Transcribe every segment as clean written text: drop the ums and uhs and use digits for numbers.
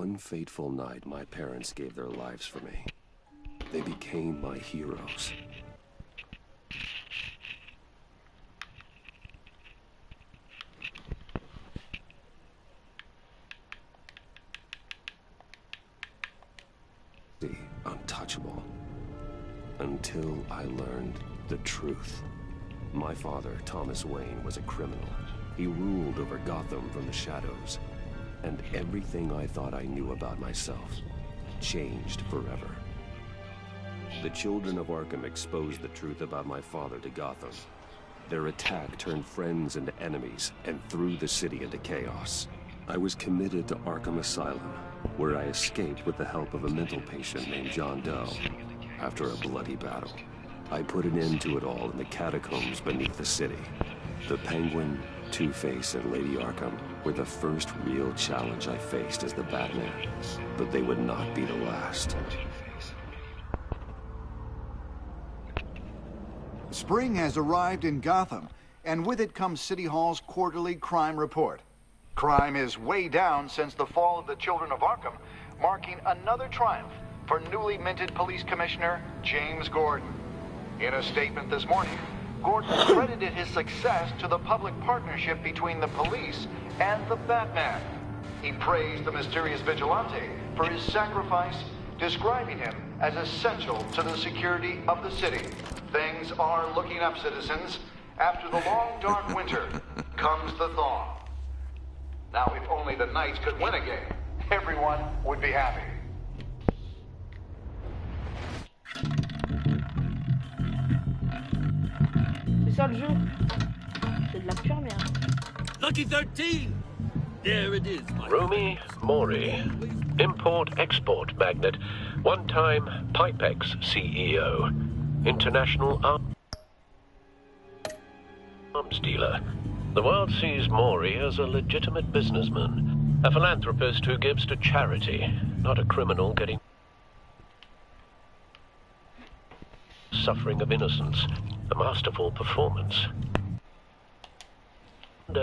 One fateful night, my parents gave their lives for me. They became my heroes. Untouchable. Until I learned the truth. My father, Thomas Wayne, was a criminal. He ruled over Gotham from the shadows. And everything I thought I knew about myself changed forever. The children of Arkham exposed the truth about my father to Gotham. Their attack turned friends into enemies and threw the city into chaos. I was committed to Arkham Asylum, where I escaped with the help of a mental patient named John Doe. After a bloody battle, I put an end to it all in the catacombs beneath the city. The Penguin, Two-Face, and Lady Arkham were the first real challenge I faced as the Batman, but they would not be the last. Spring has arrived in Gotham, and with it comes City Hall's quarterly crime report. Crime is way down since the fall of the Children of Arkham, marking another triumph for newly minted Police Commissioner James Gordon. In a statement this morning, Gordon credited his success to the public partnership between the police and the Batman. He praised the mysterious vigilante for his sacrifice, describing him as essential to the security of the city. Things are looking up, citizens. After the long, dark winter comes the thaw. Now, if only the Knights could win a game, everyone would be happy. C'est ça le jeu. C'est de la pure merde. Lucky 13! There it is, my Rumi Mori, import-export magnate, one-time Pipex CEO, international arms dealer. The world sees Mori as a legitimate businessman, a philanthropist who gives to charity, not a criminal getting suffering of innocence. A masterful performance. And,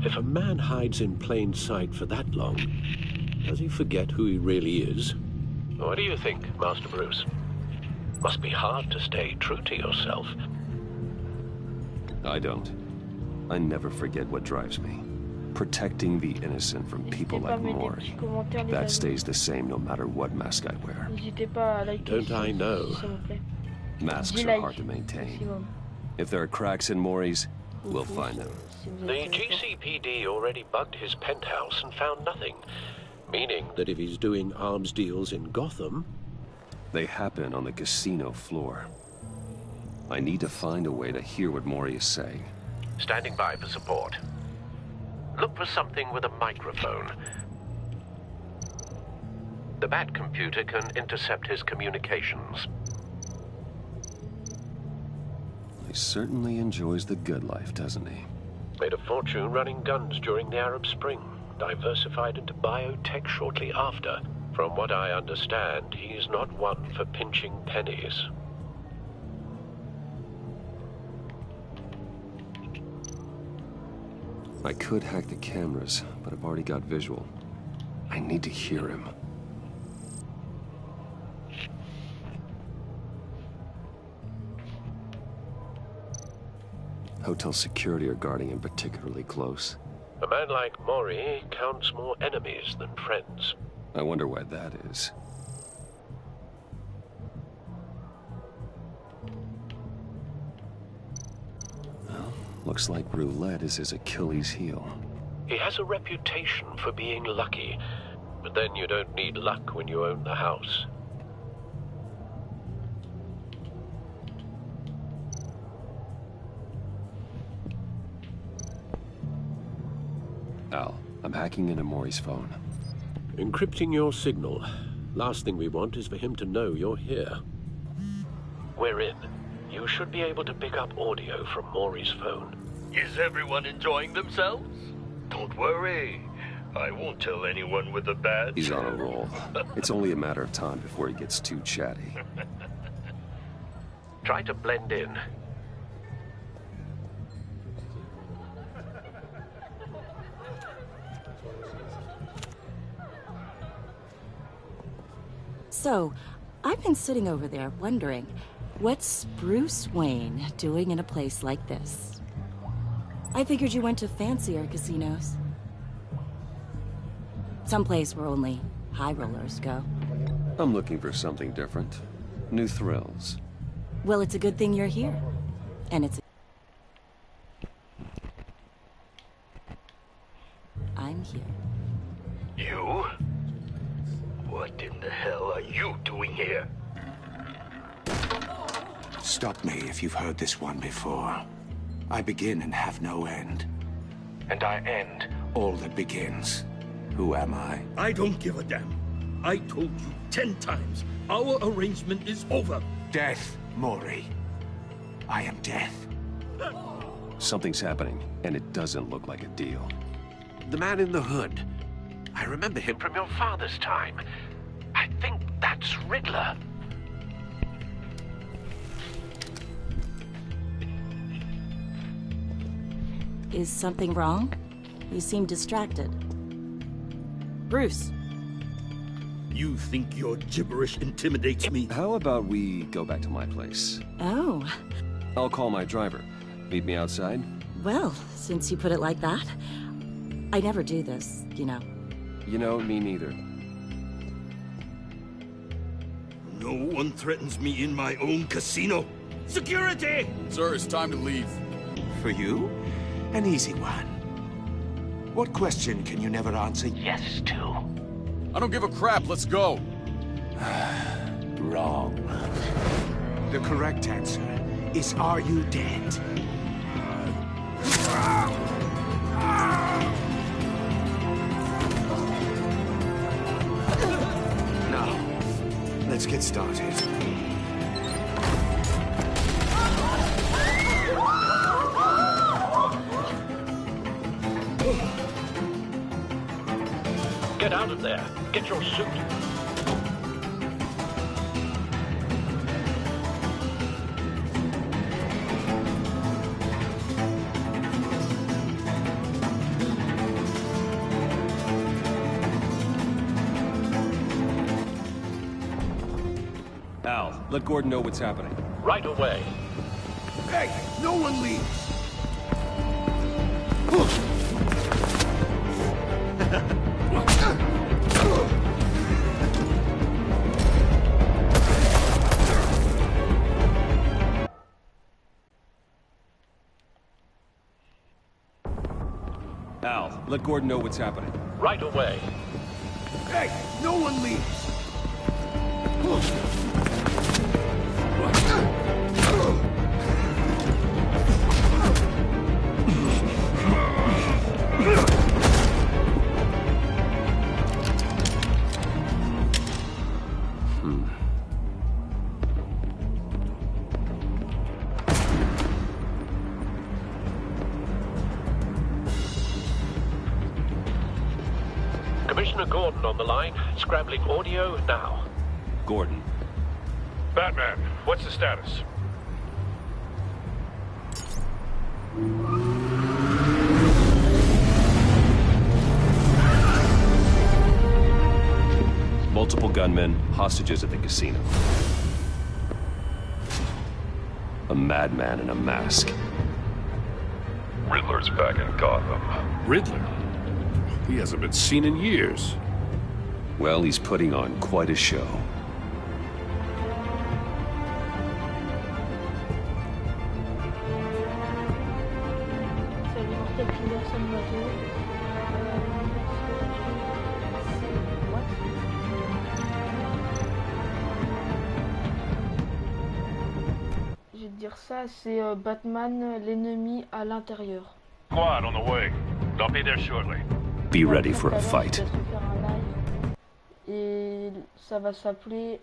if a man hides in plain sight for that long, does he forget who he really is? What do you think, Master Bruce? Must be hard to stay true to yourself. I don't. I never forget what drives me. Protecting the innocent from people like Mori. That stays the same no matter what mask I wear. Don't I know? Masks are hard to maintain. If there are cracks in Mori's, we'll find them. The GCPD already bugged his penthouse and found nothing. Meaning that if he's doing arms deals in Gotham... They happen on the casino floor. I need to find a way to hear what Mori is saying. Standing by for support. Look for something with a microphone. The Bat computer can intercept his communications. He certainly enjoys the good life, doesn't he? Made a fortune running guns during the Arab Spring. Diversified into biotech shortly after. From what I understand, he's not one for pinching pennies. I could hack the cameras, but I've already got visual. I need to hear him. Hotel security are guarding him particularly close. A man like Mori counts more enemies than friends. I wonder why that is. Well, looks like roulette is his Achilles heel. He has a reputation for being lucky, but then you don't need luck when you own the house. Al, I'm hacking into Mori's phone. Encrypting your signal. Last thing we want is for him to know you're here. We're in. You should be able to pick up audio from Mori's phone. Is everyone enjoying themselves? Don't worry. I won't tell anyone with a badge. He's on a roll. It's only a matter of time before he gets too chatty. Try to blend in. So, I've been sitting over there wondering, what's Bruce Wayne doing in a place like this? I figured you went to fancier casinos. Someplace where only high rollers go. I'm looking for something different. New thrills. Well, it's a good thing you're here. And it's... I'm here. You? What in the hell are you doing here? Stop me if you've heard this one before. I begin and have no end. And I end all that begins. Who am I? I don't give a damn. I told you 10 times. Our arrangement is over. Death, Maury. I am death. Something's happening, and it doesn't look like a deal. The man in the hood. I remember him from your father's time. I think that's Riddler. Is something wrong? You seem distracted. Bruce. You think your gibberish intimidates me? How about we go back to my place? Oh. I'll call my driver. Meet me outside? Well, since you put it like that, I never do this, you know. You know, me neither. No one threatens me in my own casino. Security! Sir, it's time to leave. For you? An easy one. What question can you never answer yes to? I don't give a crap, let's go. Wrong. The correct answer is, are you dead? Now, let's get started. Get out of there. Get your suit. Al, let Gordon know what's happening. Right away. Hey, no one leaves! Al, let Gordon know what's happening. Right away. Hey, no one leaves! Commissioner Gordon on the line. Scrambling audio now. Gordon. Batman, what's the status? Multiple gunmen, hostages at the casino. A madman in a mask. Riddler's back in Gotham. Riddler? He hasn't been seen in years. Well, he's putting on quite a show. C'est alimenté plusieurs personnes bateau. What? Je vais te dire ça, c'est Batman, l'ennemi à l'intérieur. Squad on the way. I'll be there shortly. Be ready for a fight. Faire un live. Et ça va s'appeler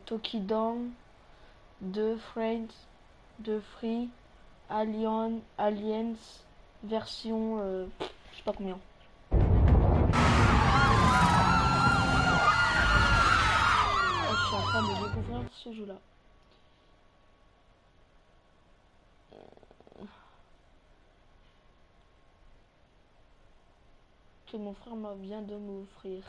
Tokidan 2 Friends 2 Free Aliens version je sais pas combien. Je suis en train de découvrir ce jeu là. Que mon frère vient de m'offrir.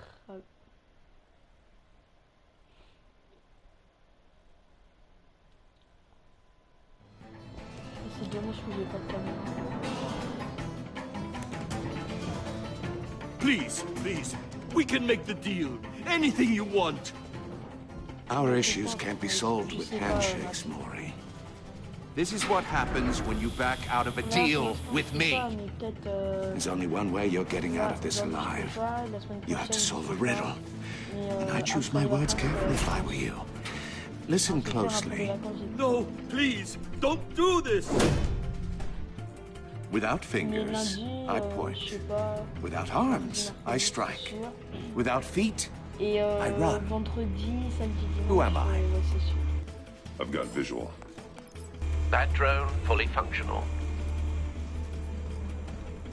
C'est dommage que j'ai pas de caméra. Please, please. We can make the deal. Anything you want. Our issues can't be solved with handshakes, Maury. This is what happens when you back out of a deal with me. There's only one way you're getting out of this alive. You have to solve a riddle. And I choose my words carefully if I were you. Listen closely. No, please, don't do this. Without fingers, I point. Without arms, I strike. Without feet, I run. Who am I? I've got visual. That drone fully functional.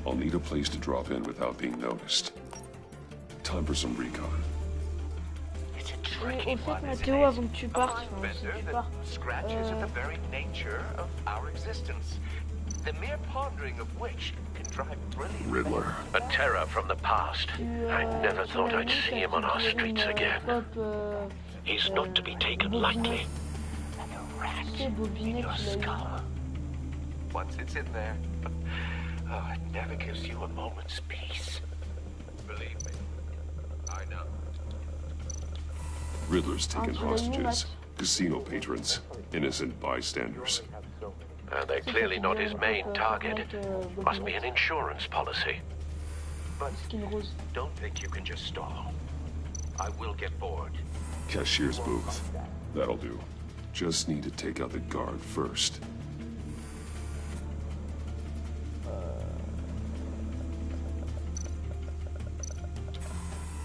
I'll need a place to drop in without being noticed. Time for some recon. It's a Au tricky fait, one, isn't Mathéo, it? avant que tu A partes, mind enfin, si bender tu that pars, scratches at the very nature of our existence. The mere pondering of which can drive brilliant. Riddler. A terror from the past. I never thought I'd see him on our streets again. He's not to be taken lightly. Once it's in there, oh, it never gives you a moment's peace. Believe me, I know. Riddler's taken hostages. Casino patrons. Innocent bystanders. They're clearly not his main target. Must be an insurance policy. But don't think you can just stall. I will get bored. Cashier's booth. That'll do. Just need to take out the guard first.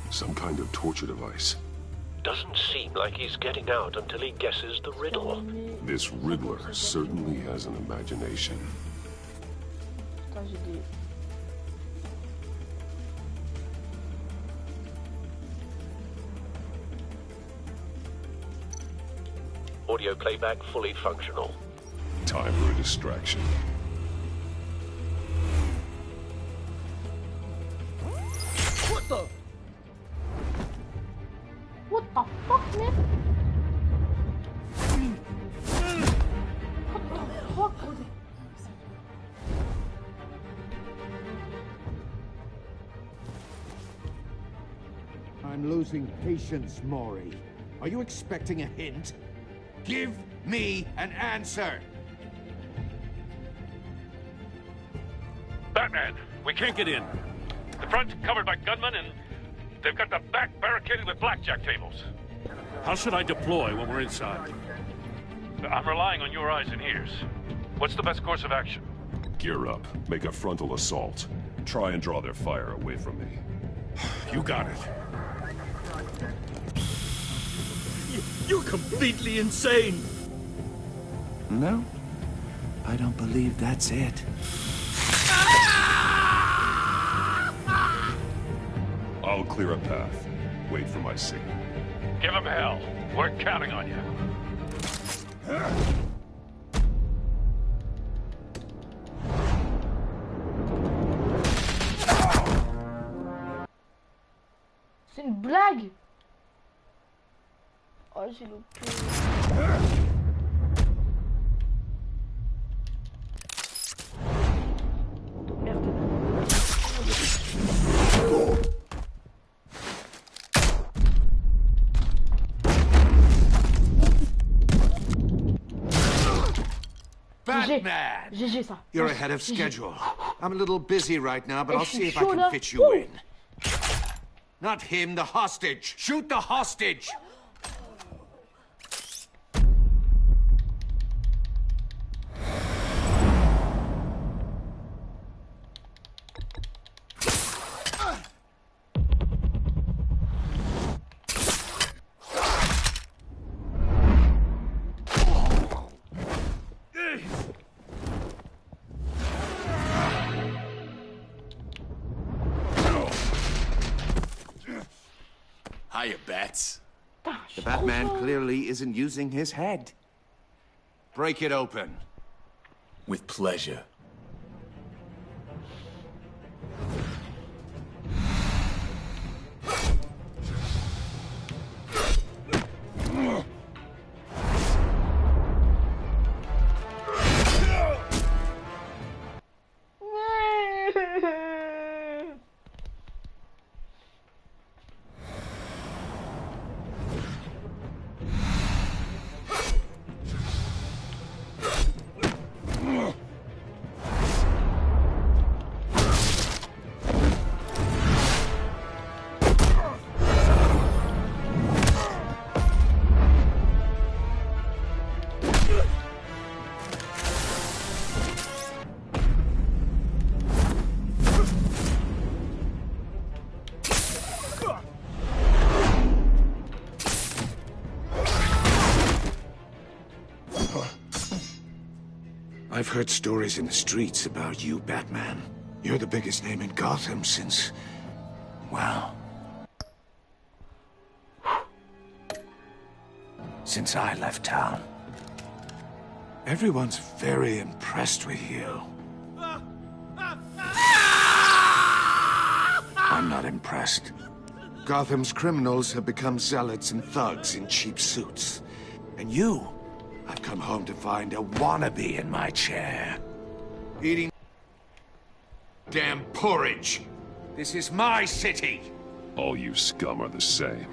Some kind of torture device. Doesn't seem like he's getting out until he guesses the riddle. This Riddler certainly has an imagination. Putain, j'ai des... Audio playback fully functional. Time for a distraction. What the? What the fuck, man? What the fuck? I'm losing patience, Maury. Are you expecting a hint? Give me an answer! Batman, we can't get in. The front's covered by gunmen, and they've got the back barricaded with blackjack tables. How should I deploy when we're inside? I'm relying on your eyes and ears. What's the best course of action? Gear up. Make a frontal assault. Try and draw their fire away from me. You got it. You're completely insane. No, I don't believe that's it. I'll clear a path. Wait for my signal. Give him hell. We're counting on you. C'est une blague. Oh, j'ai loupé. Merde. Batman! GG ça. You're ahead of schedule. I'm a little busy right now, but Et I'll je suis see if I chaud, can là. fit you in. Not him, the hostage! Shoot the hostage! Hiya, Bats. The Batman clearly isn't using his head. Break it open. With pleasure. I've heard stories in the streets about you, Batman. You're the biggest name in Gotham since... well... since I left town. Everyone's very impressed with you. I'm not impressed. Gotham's criminals have become zealots and thugs in cheap suits. And you... I've come home to find a wannabe in my chair. Eating... damn porridge. This is my city. All you scum are the same.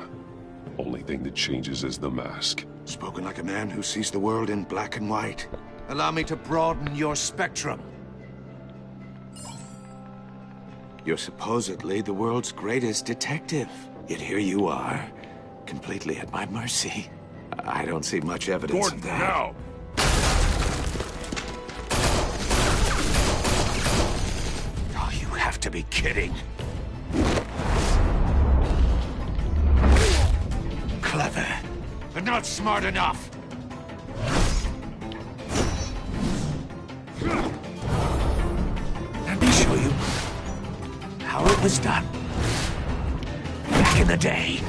Only thing that changes is the mask. Spoken like a man who sees the world in black and white. Allow me to broaden your spectrum. You're supposedly the world's greatest detective. Yet here you are, completely at my mercy. I don't see much evidence Gordon, of that. now! Oh, you have to be kidding. Clever, but not smart enough. Let me show you how it was done. Back in the day.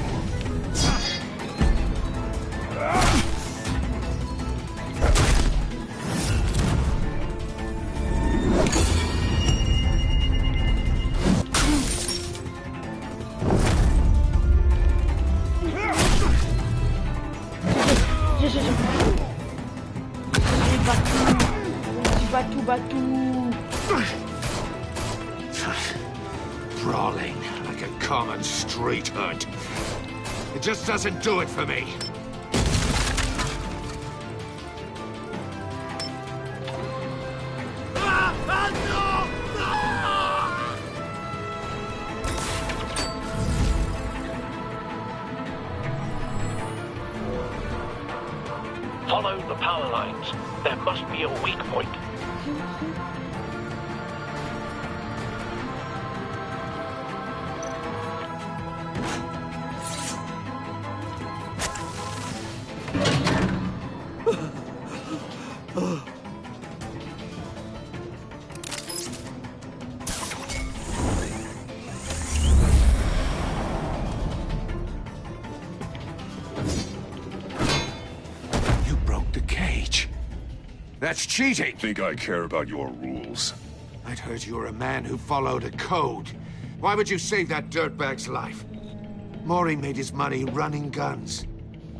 Brawling like a common street hood. It just doesn't do it for me. Follow the power lines. There must be a weak point. That's cheating! Think I care about your rules? I'd heard you were a man who followed a code. Why would you save that dirtbag's life? Maury made his money running guns.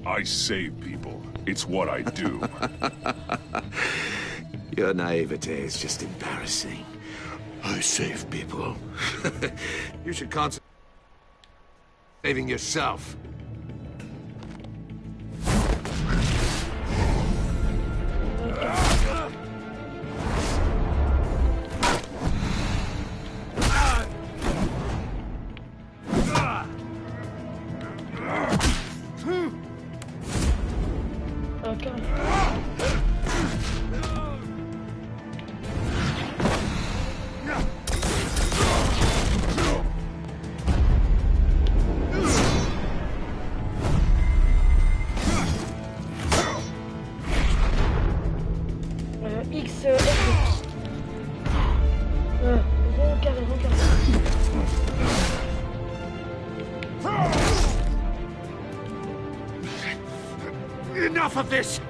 I save people. It's what I do. Your naivete is just embarrassing. I save people. You should concentrate on saving yourself. Enough of this!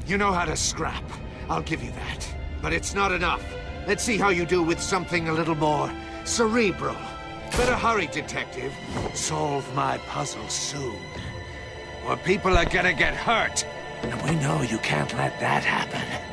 You know how to scrap. I'll give you that. But it's not enough. Let's see how you do with something a little more cerebral. Better hurry, detective. Solve my puzzle soon. Or people are gonna get hurt. And we know you can't let that happen.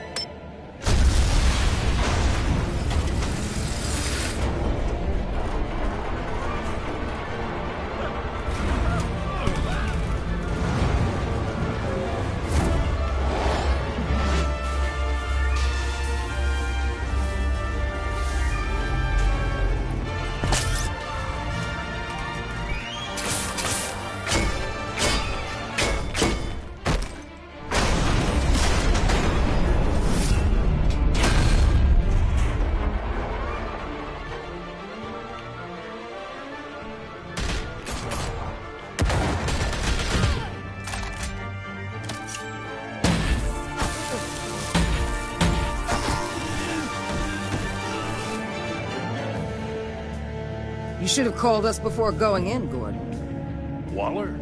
You should have called us before going in, Gordon. Waller?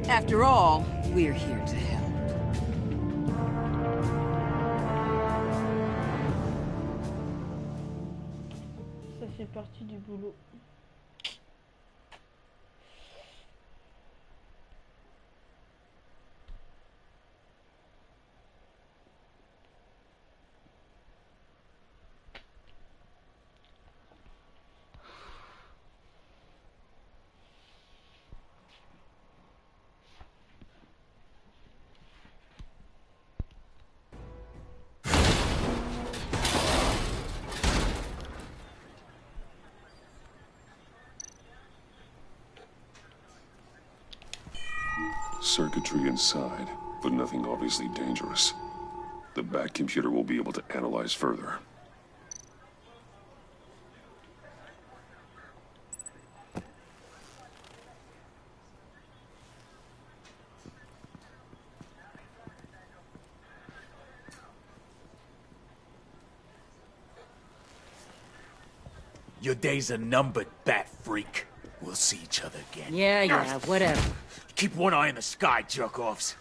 After all, we're here to help. Ça fait partie du boulot. Circuitry inside, but nothing obviously dangerous. The back computer will be able to analyze further. Your days are numbered, bat freak. We'll see each other again. Yeah, whatever. Keep one eye in the sky, jerk-offs.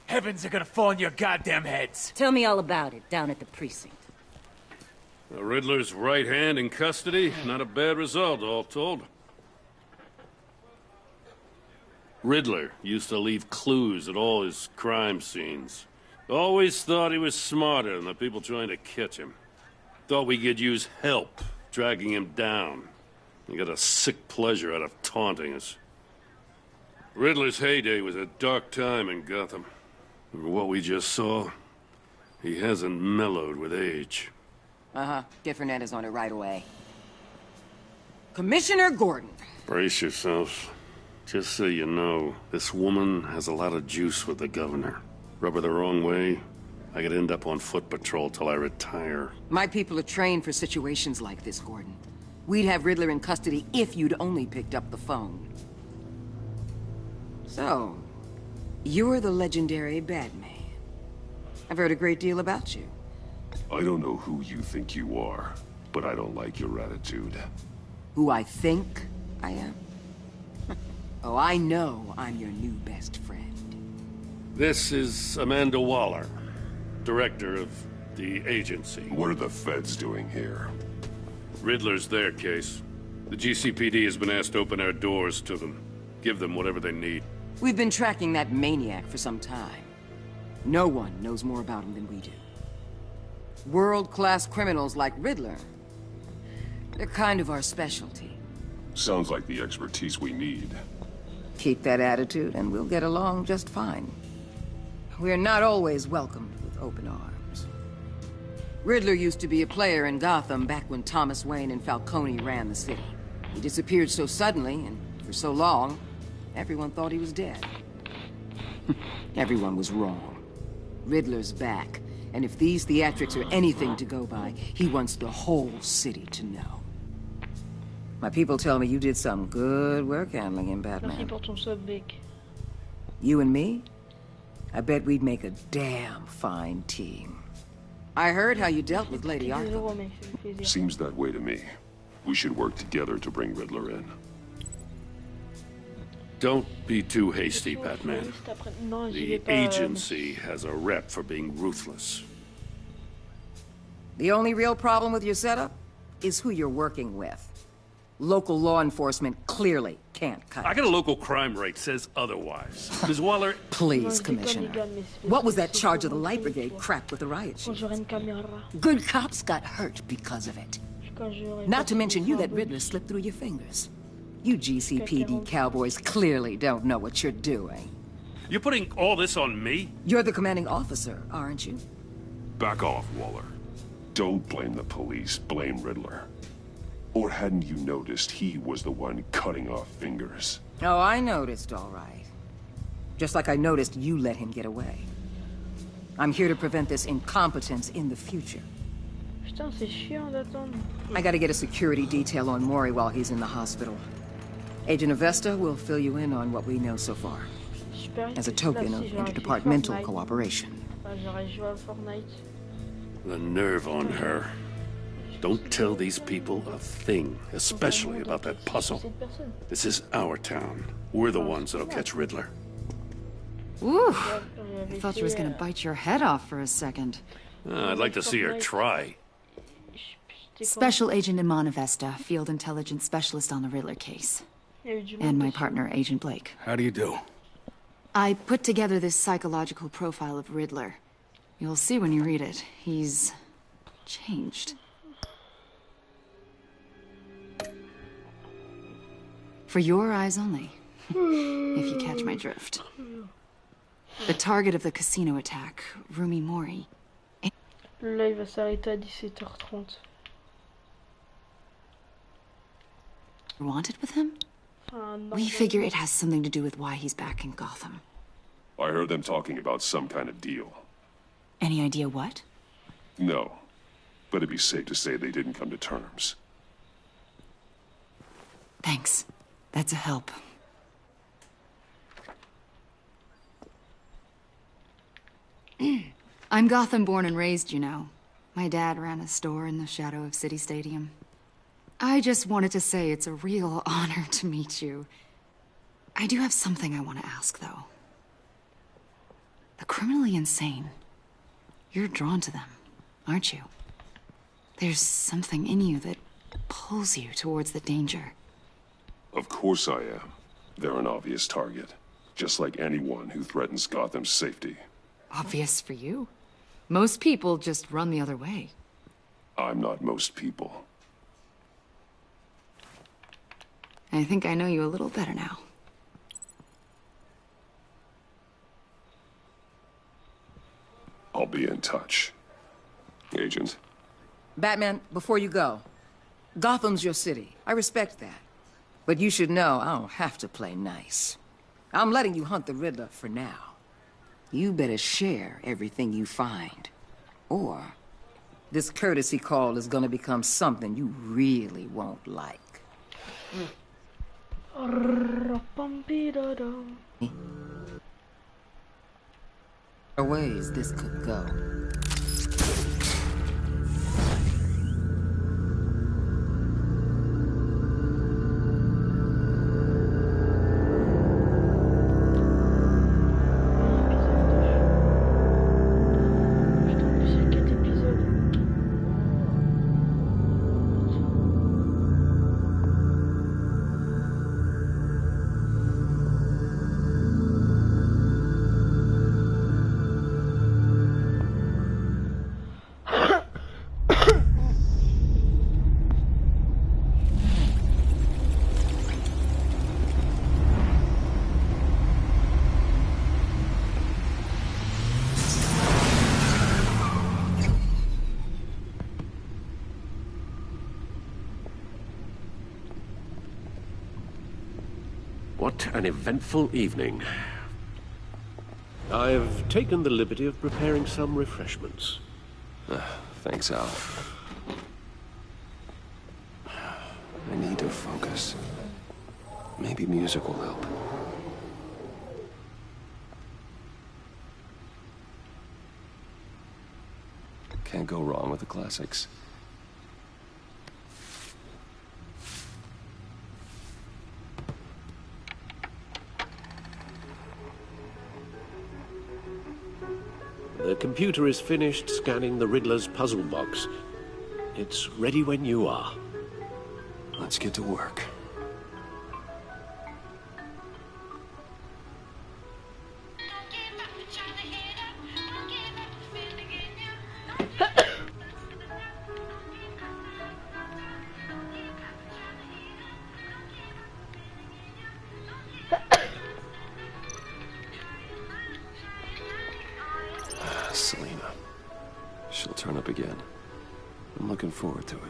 Heavens are gonna fall on your goddamn heads. Tell me all about it, down at the precinct. The Riddler's right hand in custody. Not a bad result, all told. Riddler used to leave clues at all his crime scenes. Always thought he was smarter than the people trying to catch him. Thought we could use help, dragging him down. He got a sick pleasure out of taunting us. Riddler's heyday was a dark time in Gotham. For what we just saw, he hasn't mellowed with age. Uh-huh. Get Fernandez on it right away. Commissioner Gordon. Brace yourselves. Just so you know, this woman has a lot of juice with the governor. Rub her the wrong way, I could end up on foot patrol till I retire. My people are trained for situations like this, Gordon. We'd have Riddler in custody if you'd only picked up the phone. So, you're the legendary Batman. I've heard a great deal about you. I don't know who you think you are, but I don't like your attitude. Who I think I am? Oh, I know I'm your new best friend. This is Amanda Waller, director of the agency. What are the feds doing here? Riddler's their case. The GCPD has been asked to open our doors to them. Give them whatever they need. We've been tracking that maniac for some time. No one knows more about him than we do. World-class criminals like Riddler. They're kind of our specialty. Sounds like the expertise we need. Keep that attitude and we'll get along just fine. We're not always welcomed with open arms. Riddler used to be a player in Gotham back when Thomas Wayne and Falcone ran the city. He disappeared so suddenly and for so long, everyone thought he was dead. Everyone was wrong. Riddler's back, and if these theatrics are anything to go by, he wants the whole city to know. My people tell me you did some good work handling him, Batman. Merci pour ton sub, Big. You and me? I bet we'd make a damn fine team. I heard how you dealt with Lady Arthur. Seems that way to me. We should work together to bring Riddler in. Don't be too hasty, Batman. The agency has a rep for being ruthless. The only real problem with your setup is who you're working with. Local law enforcement clearly can't cut it. I got a local crime rate says otherwise. Ms. Waller... Please, Commissioner. What was that charge of the Light Brigade crap with the riot shields? Good cops got hurt because of it. Not to mention you let Riddler slip through your fingers. You GCPD cowboys clearly don't know what you're doing. You're putting all this on me? You're the commanding officer, aren't you? Back off, Waller. Don't blame the police, blame Riddler. Or hadn't you noticed he was the one cutting off fingers? Oh, I noticed, all right. Just like I noticed you let him get away. I'm here to prevent this incompetence in the future. Putain, c'est chiant d'attendre. I gotta get a security detail on Mori while he's in the hospital. Agent Avesta will fill you in on what we know so far. As a token of interdepartmental cooperation. The nerve on her. Don't tell these people a thing, especially about that puzzle. This is our town. We're the ones that'll catch Riddler. Ooh, I thought she was gonna bite your head off for a second. I'd like to see her try. Special Agent Iman Avesta, Field Intelligence Specialist on the Riddler case. And my partner, Agent Blake. How do you do? I put together this psychological profile of Riddler. You'll see when you read it. He's changed. For your eyes only, if you catch my drift. The target of the casino attack, Rumi Mori. Le live va s'arrêter à 17h30. Wanted with him? We figure it has something to do with why he's back in Gotham. I heard them talking about some kind of deal. Any idea what? No, but it'd be safe to say they didn't come to terms. Thanks. That's a help. I'm Gotham born and raised, you know. My dad ran a store in the shadow of City Stadium. I just wanted to say it's a real honor to meet you. I do have something I want to ask, though. The criminally insane. You're drawn to them, aren't you? There's something in you that pulls you towards the danger. Of course I am. They're an obvious target, just like anyone who threatens Gotham's safety. Obvious for you. Most people just run the other way. I'm not most people. I think I know you a little better now. I'll be in touch. Agent. Batman, before you go, Gotham's your city. I respect that. But you should know I don't have to play nice. I'm letting you hunt the Riddler for now. You better share everything you find. Or this courtesy call is gonna become something you really won't like. Ways this could go. What an eventful evening. I've taken the liberty of preparing some refreshments. Thanks, Al. I need to focus. Maybe music will help. Can't go wrong with the classics. The computer is finished scanning the Riddler's puzzle box. It's ready when you are. Let's get to work. Selena. She'll turn up again. I'm looking forward to it.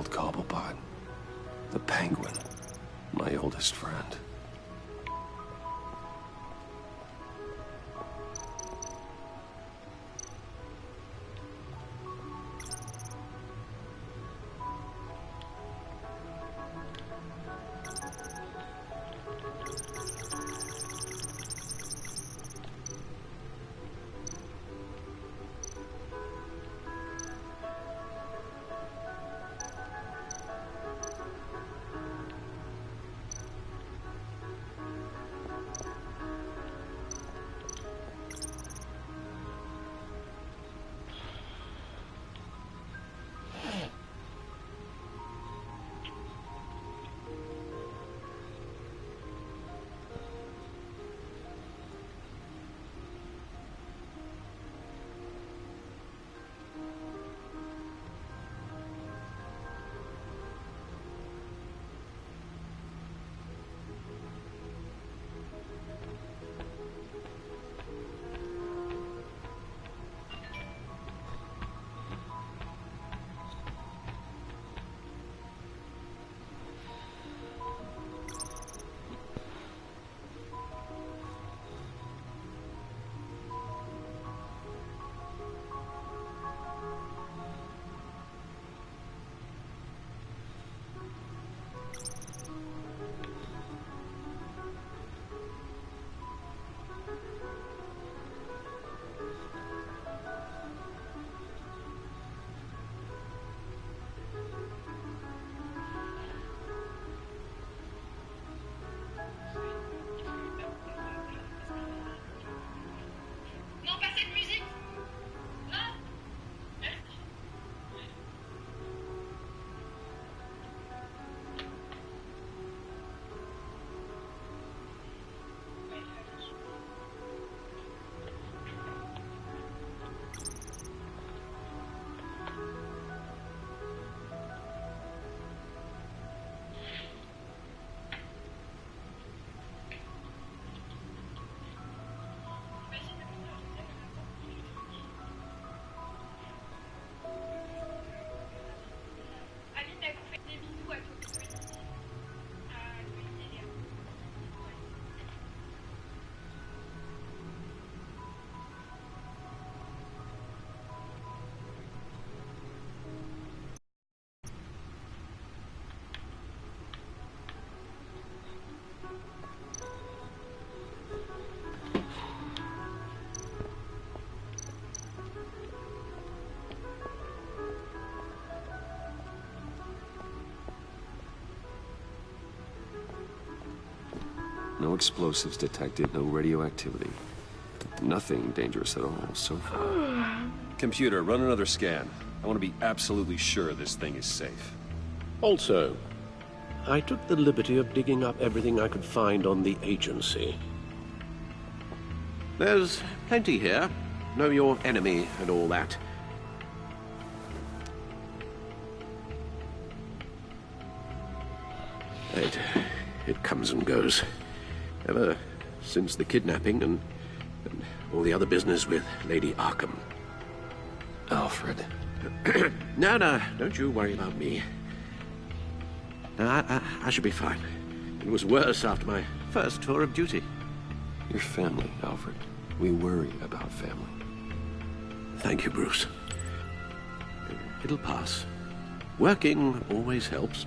old Cobblepot. The Penguin. My oldest friend. No explosives detected, no radioactivity. Nothing dangerous at all so far. Computer, run another scan. I want to be absolutely sure this thing is safe. Also, I took the liberty of digging up everything I could find on the agency. There's plenty here. Know your enemy and all that. It comes and goes. Ever since the kidnapping and all the other business with Lady Arkham. Alfred. No, don't you worry about me. I should be fine. It was worse after my first tour of duty. Your family, Alfred. We worry about family. Thank you, Bruce. It'll pass. Working always helps.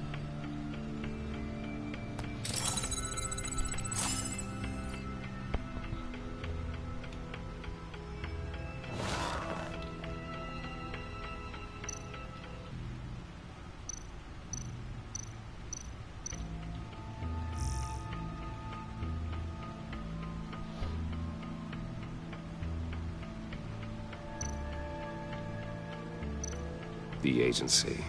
The agency.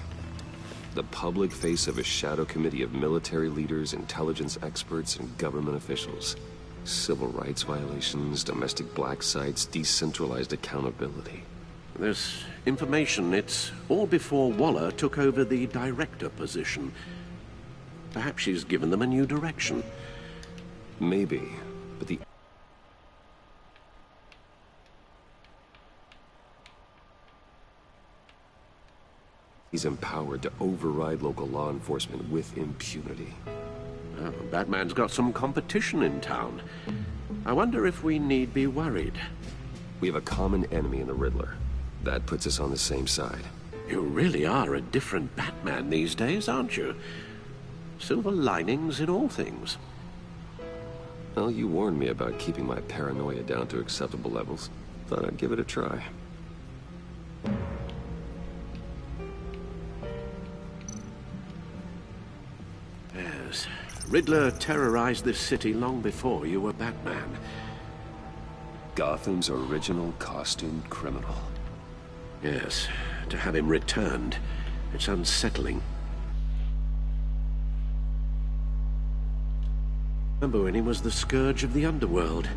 The public face of a shadow committee of military leaders, intelligence experts, and government officials. Civil rights violations, domestic black sites, decentralized accountability. This information, it's all before Waller took over the director position. Perhaps she's given them a new direction. Maybe, but the... He's empowered to override local law enforcement with impunity. Oh, Batman's got some competition in town. I wonder if we need be worried. We have a common enemy in the Riddler. That puts us on the same side. You really are a different Batman these days, aren't you? Silver linings in all things. Well, you warned me about keeping my paranoia down to acceptable levels. Thought I'd give it a try. Yes. Riddler terrorized this city long before you were Batman. Gotham's original costumed criminal. Yes. To have him returned, it's unsettling. Remember when he was the scourge of the underworld?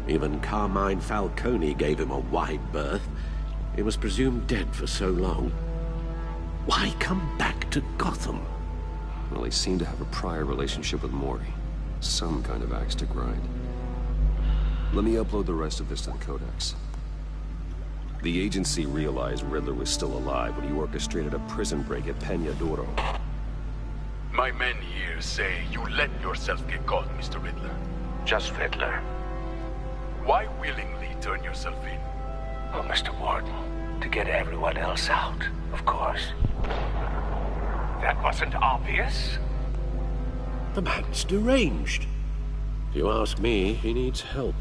Even Carmine Falcone gave him a wide berth. He was presumed dead for so long. Why come back to Gotham? Well, he seemed to have a prior relationship with Mori. Some kind of axe to grind. Let me upload the rest of this to the Codex. The agency realized Riddler was still alive when he orchestrated a prison break at Peña Duro. My men here say you let yourself get caught, Mr. Riddler. Just Riddler. Why willingly turn yourself in? Oh, Mr. Warden, to get everyone else out, of course. That wasn't obvious? The man's deranged. If you ask me, he needs help.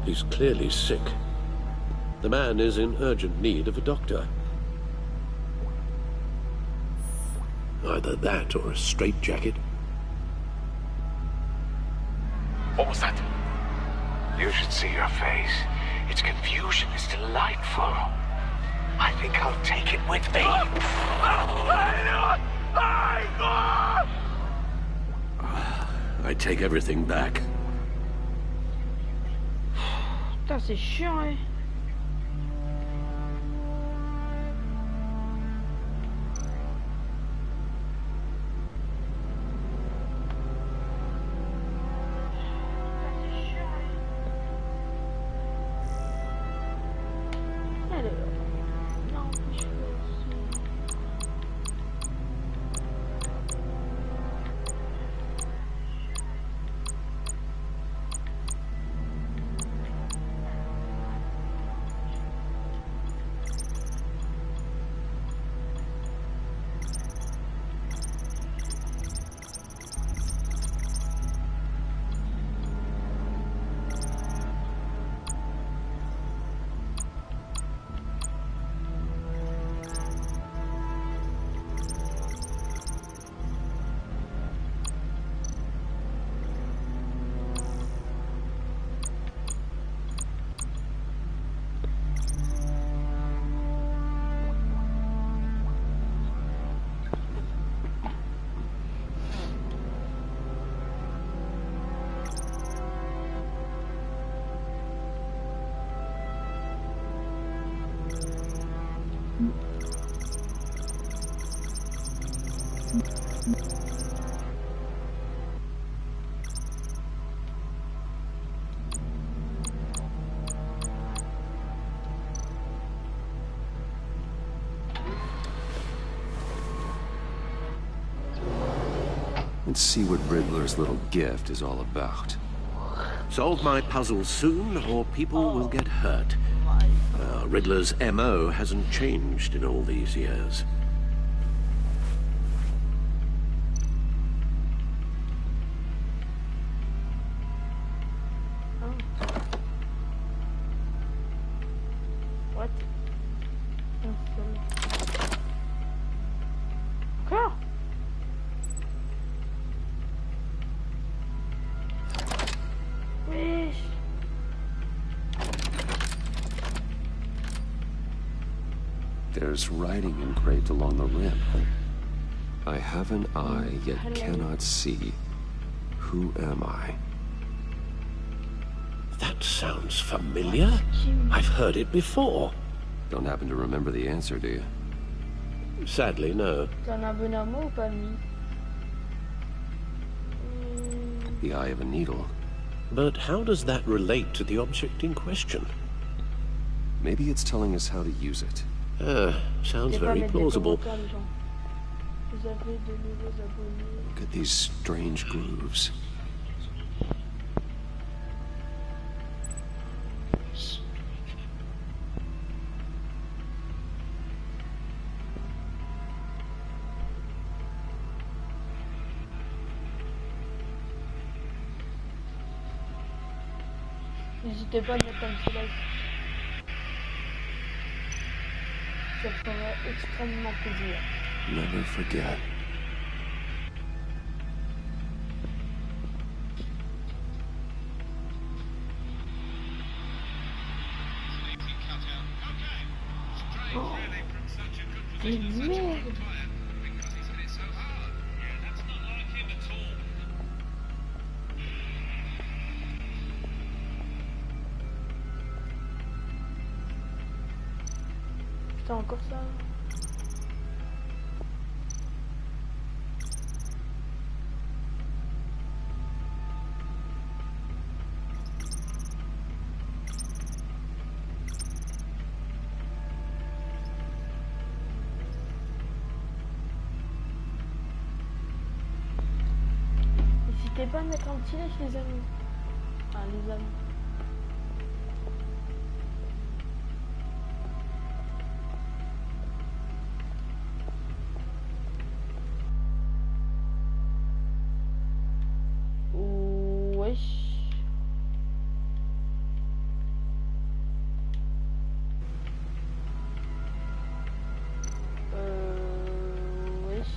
He's clearly sick. The man is in urgent need of a doctor. Either that or a straitjacket. What was that? You should see your face. Its confusion is delightful. I think I'll take it with me. I take everything back. Putain, c'est chiant, hein. Let's see what Riddler's little gift is all about. Solve my puzzle soon, or people will get hurt. Riddler's MO hasn't changed in all these years. What? Encore? Wesh. There's writing engraved along the rim. I have an eye, yet cannot see. Who am I? That sounds familiar. I've heard it before. Don't happen to remember the answer, do you? Sadly, no. T'es un abonnement ou pas, lui? The eye of a needle. But how does that relate to the object in question? Maybe it's telling us how to use it. Sounds N'hésitez pas à very mettre des plausible. commentaires, les gens. Vous avez de nouveaux abonnés. Look at these strange grooves. N'hésitez pas à mettre un petit like. Ça ferait extrêmement plaisir. Never forget. Oh. Mais merde! Putain, encore ça? N'hésitez pas à mettre un petit like, les amis. Enfin, les amis. Wesh. Wesh.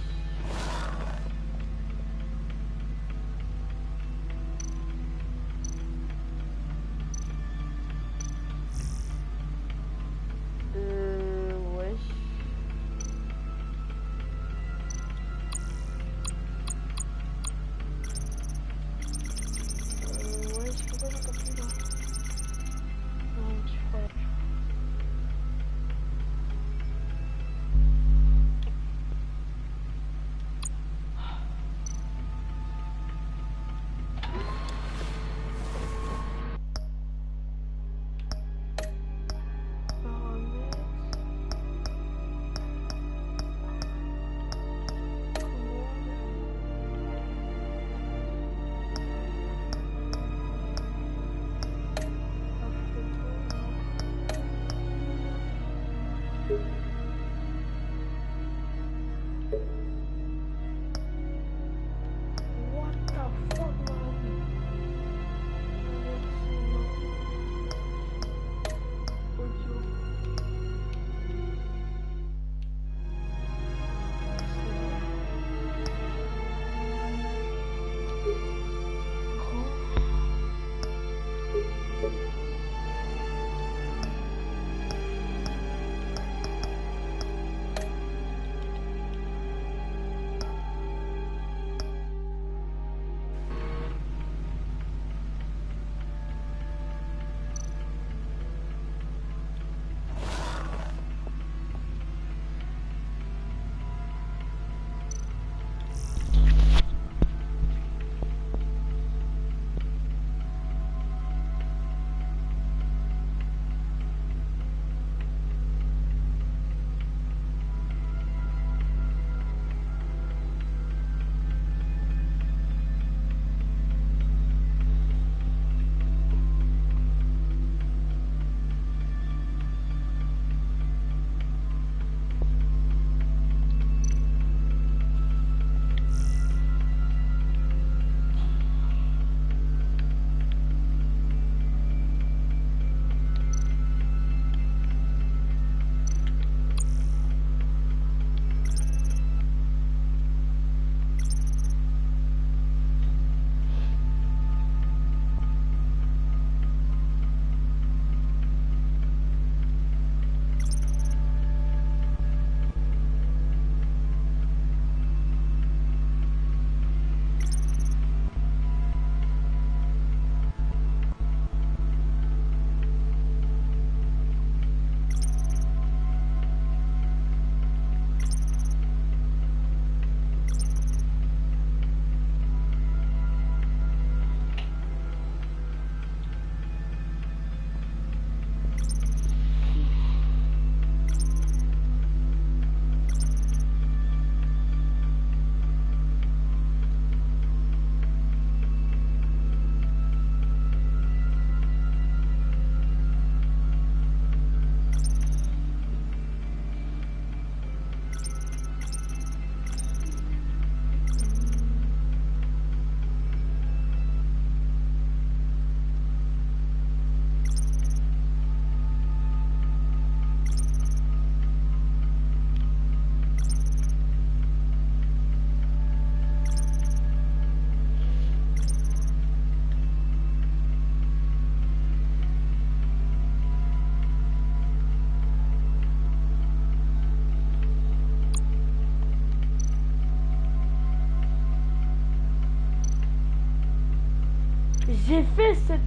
J'ai fait cette...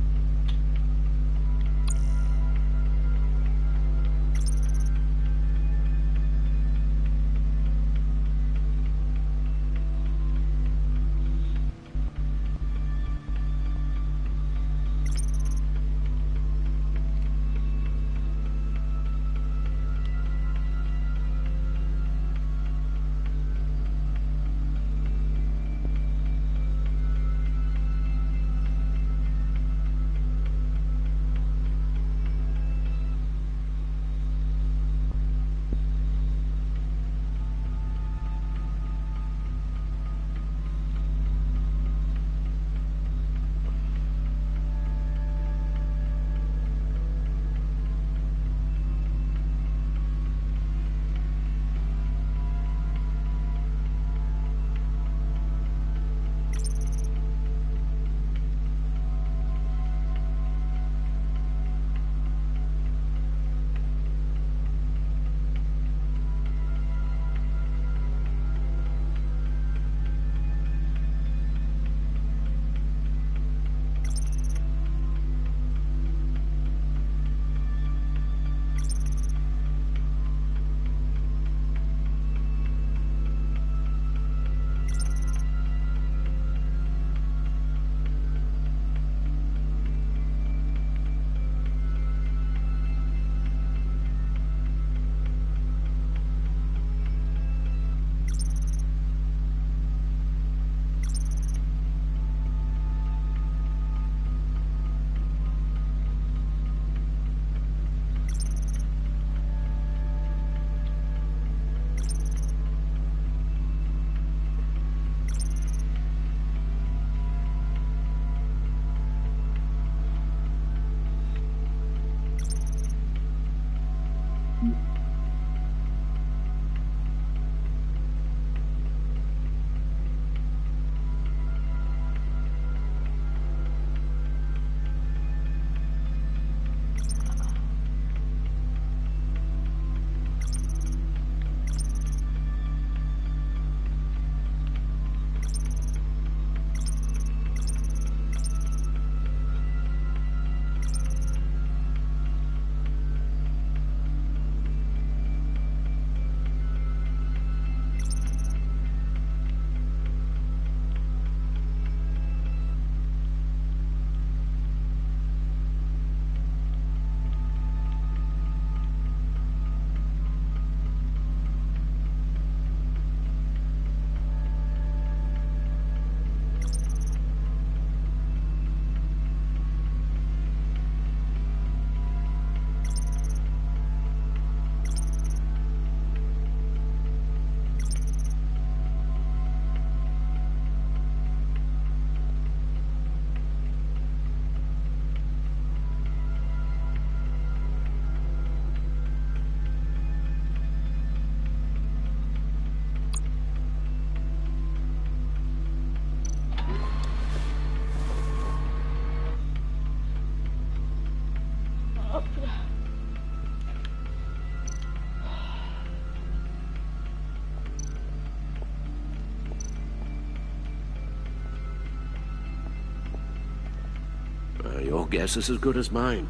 Your guess is as good as mine.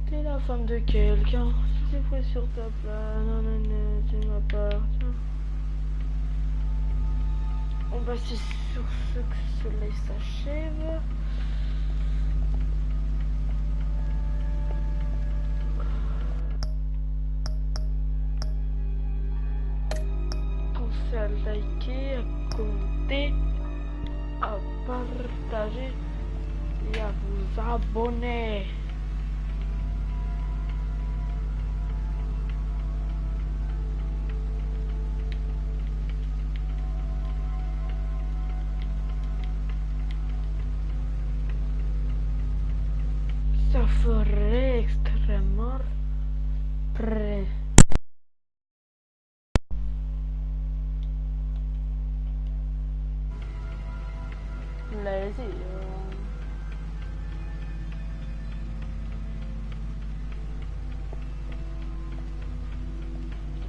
T'es la femme de quelqu'un. Si c'est pris sur ta place, non, non, non, tu m'appartiens. On va c'est sur ce que ce soleil s'achève. Pensez à liker, à commenter, à partager et à vous abonner. Ça ferait extrêmement près. l'avais essayé.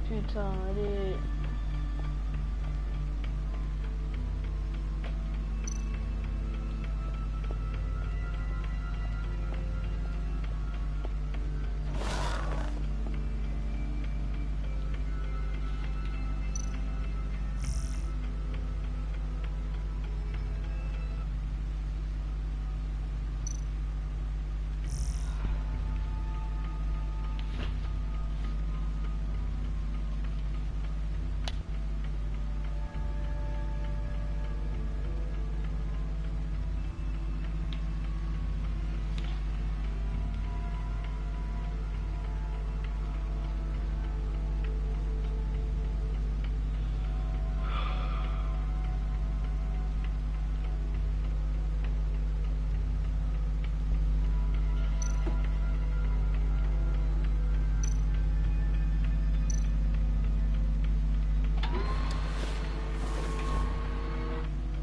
Putain, elle est...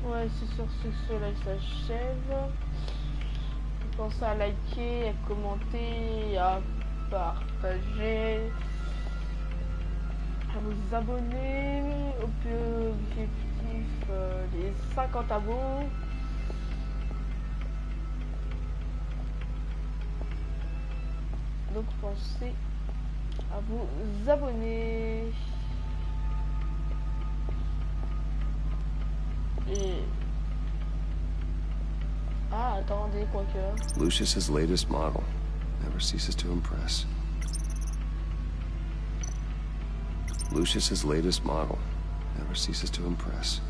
Ouais, c'est sur ce que cela s'achève. Pensez à liker, à commenter, à partager, à vous abonner au plus objectif les 50 abos. Donc pensez à vous abonner. Et... Ah, attendez, quoique... Lucius's latest model never ceases to impress. Lucius's latest model never ceases to impress.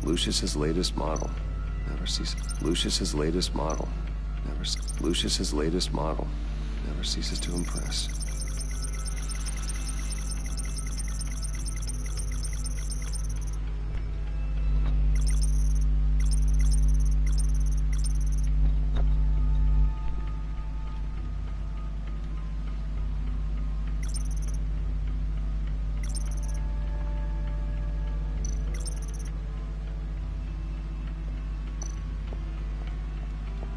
Lucius's latest model never ceases. Lucius's latest model never. Lucius's latest model never ceases to impress.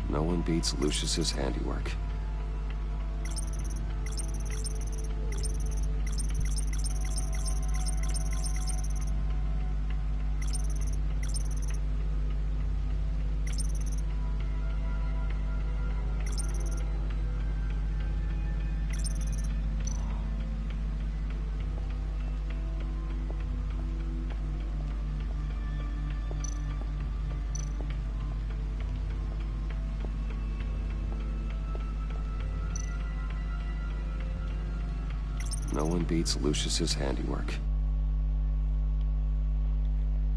No one beats Lucius's handiwork. No one beats Lucius's handiwork.